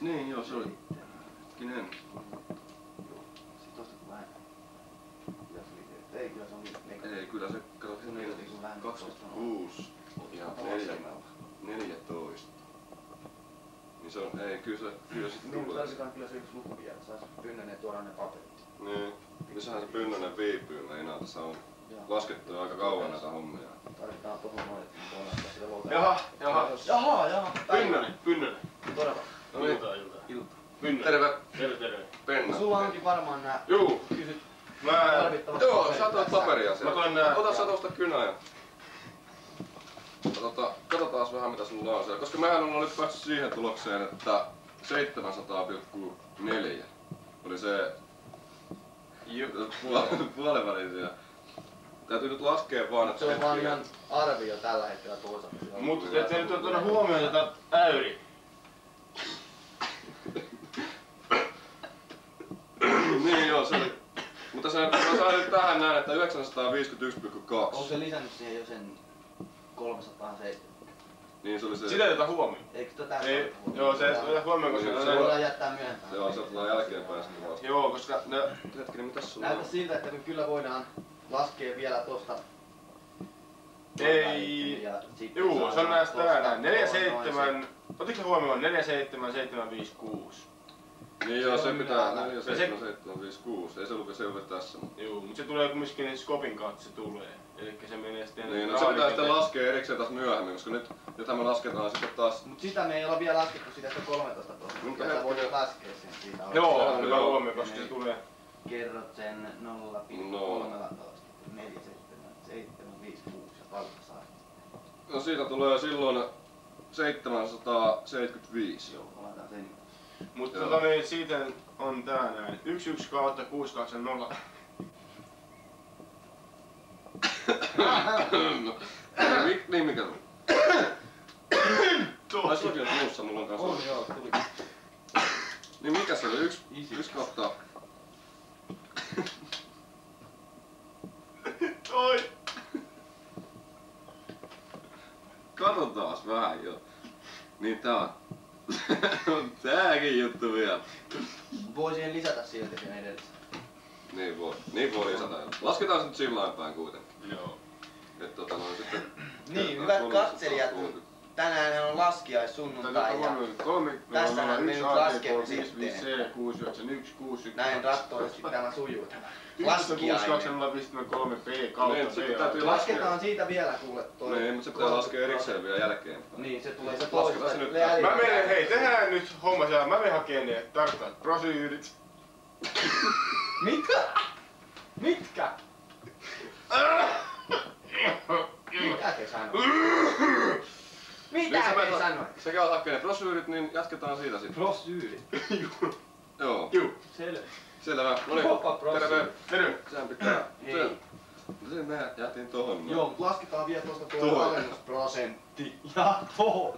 Niin joo, se oli. Hetkinen. Sit tosta kun vähän. Ei, kyllä se on Ei, kyllä se, kato, se on 26 ja 14. Niin se on, ei, kyllä sit Niin, tulee. tarvitaan kyllä se yksi luku vielä, saisi Pynnönen tuoda ne paperit. Niin, missähän se Pynnönen viipyy meinaa, tässä on laskettu aika kauan näitä hommia. Tarvitaan tohon noin, että tuolla sitä volta. Jaha. Päivä. Pynnönen. Todella. No niin, Ilta. Pynnönen. terve. Penna. Sulla onkin varmaan nää Juu. kysyt Mä... tarvittavat Joo, paperit sä toit tässä. paperia siellä. Mä toin nää. Ota sä tosta kynää ja... Katsotaan vähän mitä sulla on siellä. Koska mehän ollaan nyt päässyt siihen tulokseen, että 700,4 oli se puolen välin siellä. Täytyy nyt laskea vaan, että Se on vaan ihan arvio tällä hetkellä toisaalta. Mut ette nyt ottanut huomioon tätä äyri. Niin joo, se oli. Mutta mä sain nyt tähän näin, että 951,2. Onko se lisännyt siihen jo sen 307? Niin se oli se. Sitä ei ota huomioon. Eikö tätä Ei, joo, se ei ota huomioon, koska... Niin, se voidaan jättää myöhempään. Joo, se otetaan jälkeenpäin sitten vasta. Joo, koska ne... Hetkinen, mitäs sulla on? Näytä siltä, että me kyllä voidaan laskea vielä tosta. Ei... Ja sitten Juu, se on näistä tosta tää näin. noin 47... Otitko huomioon? 47756. Niin joo, se on pitää ylhäällä. 47756. Ei se lue tässä. Juu, mut se tulee kumminkin skopin kautta se tulee. Elikkä se menee sitten... Niin, no se pitää sitten laskea erikseen taas myöhemmin, koska nythän me lasketaan sitten taas... Mut sitä me ei olla vielä laskettu sitä 13 000. Mutta Sä voit hetkinen. laskea sen siitä. Joo, hyvä Joo. huomio, koska se tulee... Kerrot sen 0,13. Ja paljon saa. No siitä tulee silloin 775. Joo, laitetaan sen. Mutta Joo. niin, siitä on tää näin. 11/620. Niin mikä on? Ai sukin on tulossa, mulla on kanssa. On joo, tuli. Niin mikä se oli? Yksi kautta... Oi! Katsotaas vähän jo. Niin tää on. Tääkin juttu vielä. Voi siihen lisätä silti sen edellisen. Niin voi lisätä. Lasketaan se nyt sillain päin kuitenkin. Joo. Että sitten... Niin, hyvät katselijat, tänään on laskiaissunnuntai ja tässähän me nyt laskemme sitten. C 691 61. näin rattoisesti tämä sujuu tämä 11/62053 P kautta Niin, sitten täytyy B. Lasketaan siitä vielä kuule toi. Niin, mutta se pitää laskea erikseen vielä jälkeenpäin. Niin, se tulee se Lasketaan toista. se nyt. Mä menen, hei, tehdään nyt homma siellä. Mä menen hakeen ne tarkkaat prosyyrit. Mitkä? Mitkä? Mitä te sanoit? Mitä te sanoit? Sä käyt hakkeen ne brosyyrit, niin jatketaan siitä sitten. Prosyyri. Joo. Juu. Selvä. Selvä. No niin, Hoppa, brosyyri. terve. Terve. Sehän pitää. Hei. Se me jätin tohon. Joo, lasketaan vielä tuosta tuo Tuo. alennusprosentti. Ja tuo.